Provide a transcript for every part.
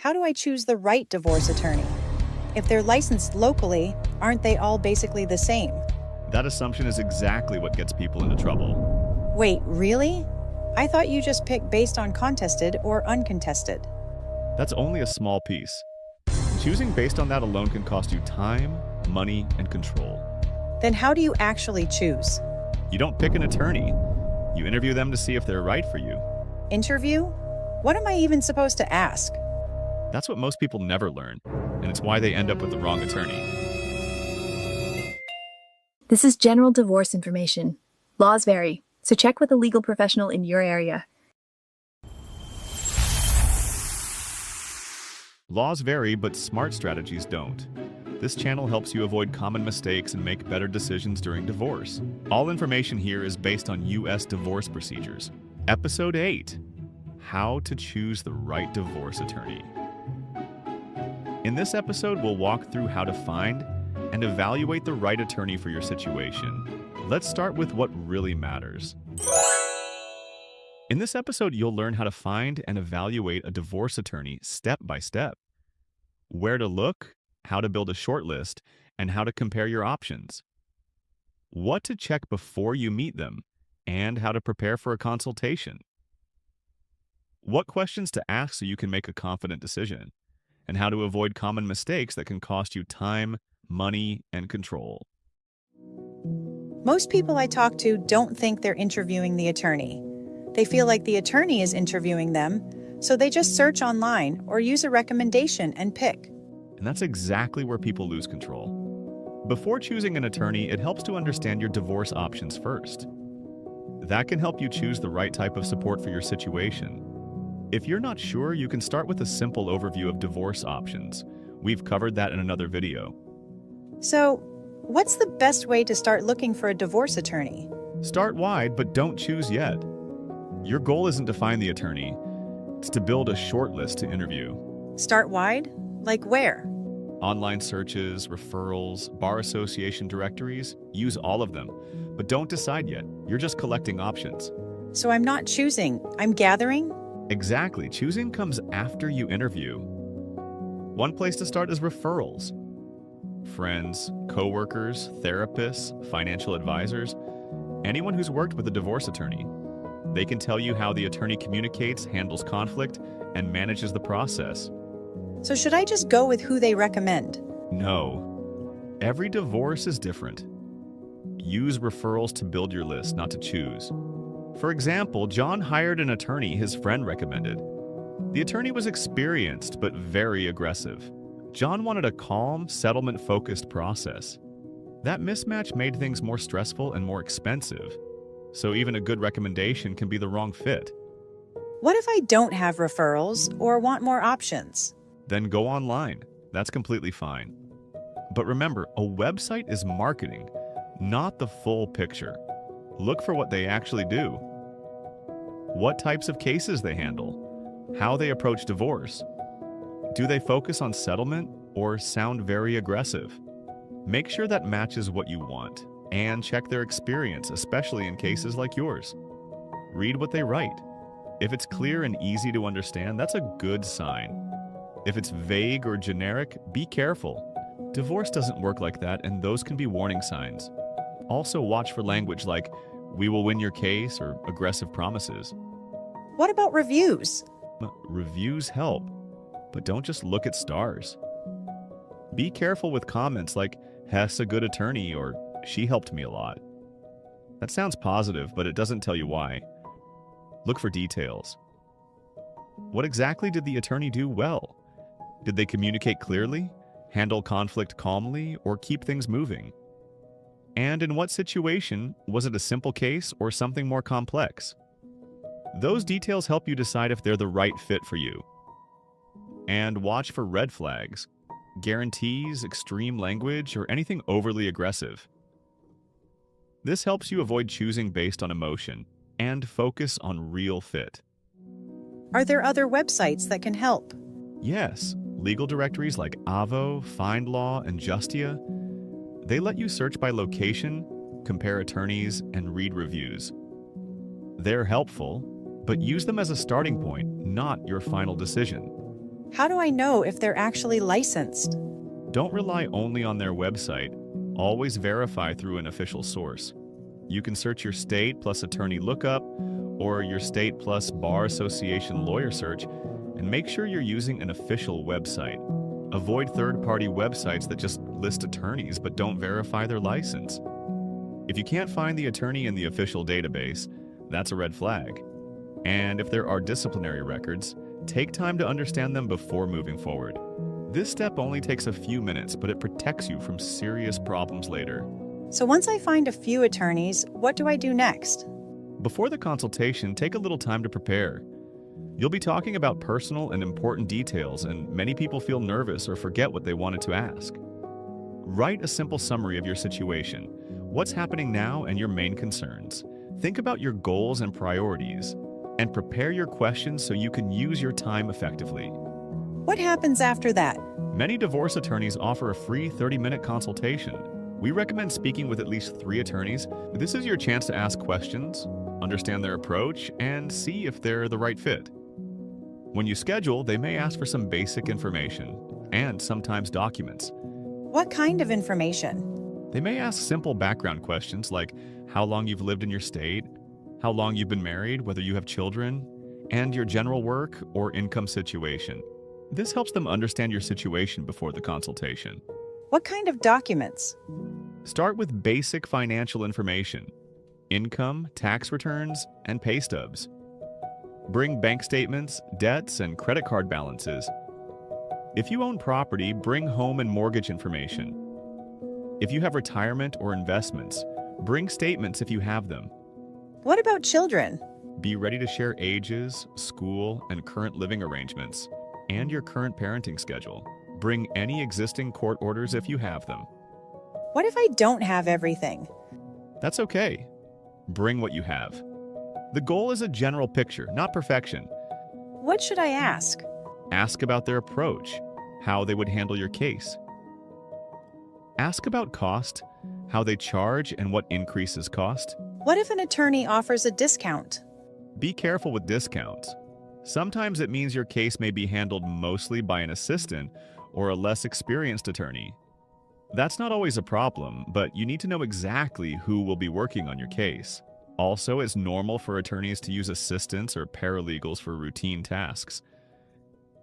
How do I choose the right divorce attorney? If they're licensed locally, aren't they all basically the same? That assumption is exactly what gets people into trouble. Wait, really? I thought you just pick based on contested or uncontested. That's only a small piece. Choosing based on that alone can cost you time, money, and control. Then how do you actually choose? You don't pick an attorney. You interview them to see if they're right for you. Interview? What am I even supposed to ask? That's what most people never learn, and it's why they end up with the wrong attorney. This is general divorce information. Laws vary, so check with a legal professional in your area. Laws vary, but smart strategies don't. This channel helps you avoid common mistakes and make better decisions during divorce. All information here is based on U.S. divorce procedures. Episode 8: How to choose the right divorce attorney. In this episode, we'll walk through how to find and evaluate the right attorney for your situation. Let's start with what really matters. In this episode, you'll learn how to find and evaluate a divorce attorney step by step. Where to look, how to build a shortlist, and how to compare your options. What to check before you meet them, and how to prepare for a consultation. What questions to ask so you can make a confident decision, and how to avoid common mistakes that can cost you time, money, and control. Most people I talk to don't think they're interviewing the attorney. They feel like the attorney is interviewing them, so they just search online or use a recommendation and pick. And that's exactly where people lose control. Before choosing an attorney, it helps to understand your divorce options first. That can help you choose the right type of support for your situation. If you're not sure, you can start with a simple overview of divorce options. We've covered that in another video. So, what's the best way to start looking for a divorce attorney? Start wide, but don't choose yet. Your goal isn't to find the attorney. It's to build a short list to interview. Start wide? Like where? Online searches, referrals, bar association directories, use all of them. But don't decide yet. You're just collecting options. So I'm not choosing, I'm gathering? Exactly. Choosing comes after you interview. One place to start is referrals. Friends, coworkers, therapists, financial advisors, anyone who's worked with a divorce attorney. They can tell you how the attorney communicates, handles conflict, and manages the process. So should I just go with who they recommend? No. Every divorce is different. Use referrals to build your list, not to choose. For example, John hired an attorney his friend recommended. The attorney was experienced, but very aggressive. John wanted a calm, settlement-focused process. That mismatch made things more stressful and more expensive. So even a good recommendation can be the wrong fit. What if I don't have referrals or want more options? Then go online. That's completely fine. But remember, a website is marketing, not the full picture. Look for what they actually do. What types of cases they handle. How they approach divorce. Do they focus on settlement or sound very aggressive? Make sure that matches what you want, and check their experience, especially in cases like yours. Read what they write. If it's clear and easy to understand, that's a good sign. If it's vague or generic, be careful. Divorce doesn't work like that, and those can be warning signs. Also watch for language like, "We will win your case," or aggressive promises. What about reviews? Reviews help, but don't just look at stars. Be careful with comments like, "Hess a good attorney," or "She helped me a lot." That sounds positive, but it doesn't tell you why. Look for details. What exactly did the attorney do well? Did they communicate clearly, handle conflict calmly, or keep things moving? And in what situation, was it a simple case or something more complex? Those details help you decide if they're the right fit for you. And watch for red flags, guarantees, extreme language, or anything overly aggressive. This helps you avoid choosing based on emotion and focus on real fit. Are there other websites that can help? Yes, legal directories like Avo, FindLaw, and Justia, they let you search by location, compare attorneys, and read reviews. They're helpful, but use them as a starting point, not your final decision. How do I know if they're actually licensed? Don't rely only on their website. Always verify through an official source. You can search your state plus attorney lookup or your state plus bar association lawyer search, and make sure you're using an official website. Avoid third-party websites that just list attorneys but don't verify their license. If you can't find the attorney in the official database, that's a red flag. And if there are disciplinary records, take time to understand them before moving forward. This step only takes a few minutes, but it protects you from serious problems later. So once I find a few attorneys, what do I do next? Before the consultation, take a little time to prepare. You'll be talking about personal and important details, and many people feel nervous or forget what they wanted to ask. Write a simple summary of your situation, what's happening now, and your main concerns. Think about your goals and priorities, and prepare your questions so you can use your time effectively. What happens after that? Many divorce attorneys offer a free 30-minute consultation. We recommend speaking with at least 3 attorneys. This is your chance to ask questions, understand their approach, and see if they're the right fit. When you schedule, they may ask for some basic information and sometimes documents. What kind of information? They may ask simple background questions like how long you've lived in your state, how long you've been married, whether you have children, and your general work or income situation. This helps them understand your situation before the consultation. What kind of documents? Start with basic financial information: income, tax returns, and pay stubs. Bring bank statements, debts, and credit card balances. If you own property, bring home and mortgage information. If you have retirement or investments, bring statements if you have them. What about children? Be ready to share ages, school, and current living arrangements, and your current parenting schedule. Bring any existing court orders if you have them. What if I don't have everything? That's okay. Bring what you have. The goal is a general picture, not perfection. What should I ask? Ask about their approach, how they would handle your case. Ask about cost, how they charge and what increases cost. What if an attorney offers a discount? Be careful with discounts. Sometimes it means your case may be handled mostly by an assistant or a less experienced attorney. That's not always a problem, but you need to know exactly who will be working on your case. Also, it's normal for attorneys to use assistants or paralegals for routine tasks.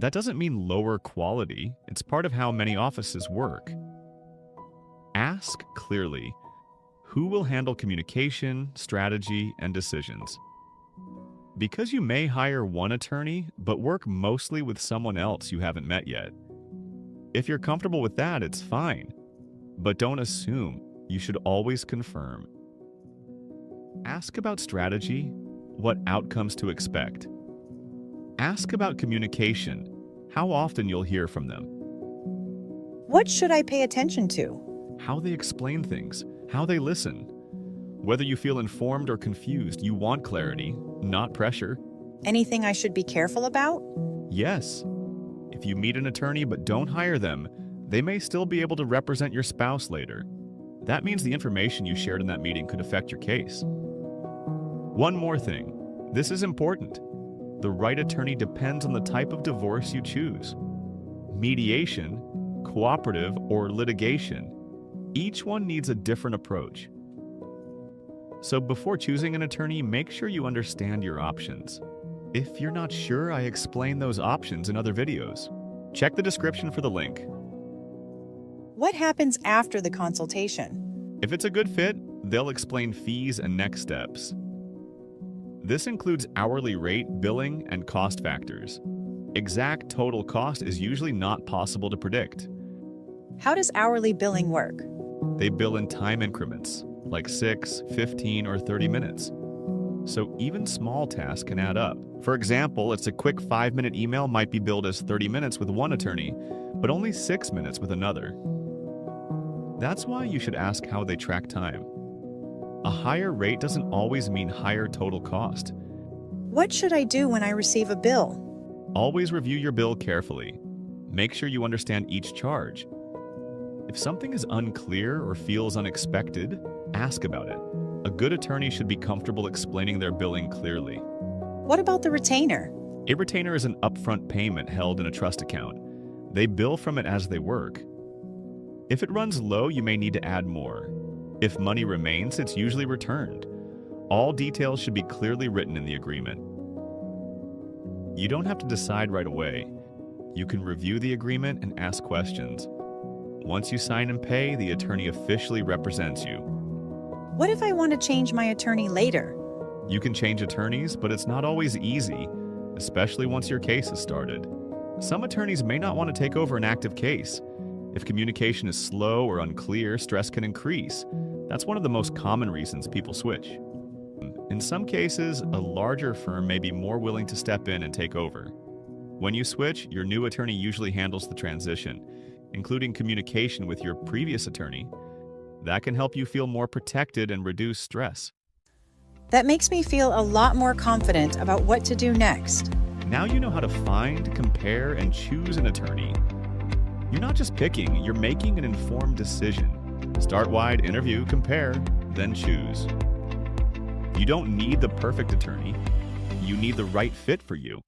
That doesn't mean lower quality. It's part of how many offices work. Ask clearly, who will handle communication, strategy, and decisions? Because you may hire one attorney, but work mostly with someone else you haven't met yet. If you're comfortable with that, it's fine. But don't assume. You should always confirm. Ask about strategy, what outcomes to expect. Ask about communication, how often you'll hear from them. What should I pay attention to? How they explain things, how they listen. Whether you feel informed or confused, you want clarity, not pressure. Anything I should be careful about? Yes. If you meet an attorney but don't hire them, they may still be able to represent your spouse later. That means the information you shared in that meeting could affect your case. One more thing. This is important. The right attorney depends on the type of divorce you choose. Mediation, cooperative, or litigation. Each one needs a different approach. So before choosing an attorney, make sure you understand your options. If you're not sure, I explain those options in other videos. Check the description for the link. What happens after the consultation? If it's a good fit, they'll explain fees and next steps. This includes hourly rate, billing, and cost factors. Exact total cost is usually not possible to predict. How does hourly billing work? They bill in time increments, like 6, 15, or 30 minutes. So even small tasks can add up. For example, it's a quick 5-minute email might be billed as 30 minutes with one attorney, but only 6 minutes with another. That's why you should ask how they track time. A higher rate doesn't always mean higher total cost. What should I do when I receive a bill? Always review your bill carefully. Make sure you understand each charge. If something is unclear or feels unexpected, ask about it. A good attorney should be comfortable explaining their billing clearly. What about the retainer? A retainer is an upfront payment held in a trust account. They bill from it as they work. If it runs low, you may need to add more. If money remains, it's usually returned. All details should be clearly written in the agreement. You don't have to decide right away. You can review the agreement and ask questions. Once you sign and pay, the attorney officially represents you. What if I want to change my attorney later? You can change attorneys, but it's not always easy, especially once your case is started. Some attorneys may not want to take over an active case. If communication is slow or unclear, stress can increase. That's one of the most common reasons people switch. In some cases, a larger firm may be more willing to step in and take over. When you switch, your new attorney usually handles the transition, including communication with your previous attorney. That can help you feel more protected and reduce stress. That makes me feel a lot more confident about what to do next. Now you know how to find, compare, and choose an attorney. You're not just picking, you're making an informed decision. Start wide, interview, compare, then choose. You don't need the perfect attorney. You need the right fit for you.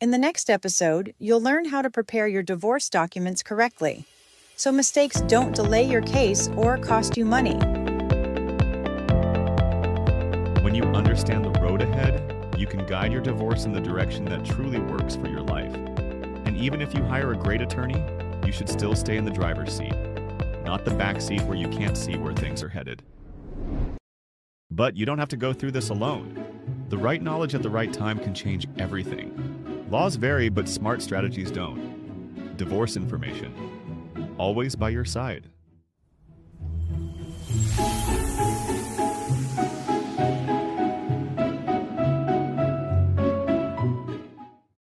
In the next episode, you'll learn how to prepare your divorce documents correctly, so mistakes don't delay your case or cost you money. When you understand the road ahead, you can guide your divorce in the direction that truly works for your life. And even if you hire a great attorney, you should still stay in the driver's seat, not the back seat where you can't see where things are headed. But you don't have to go through this alone. The right knowledge at the right time can change everything. Laws vary, but smart strategies don't. Divorce information. Always by your side.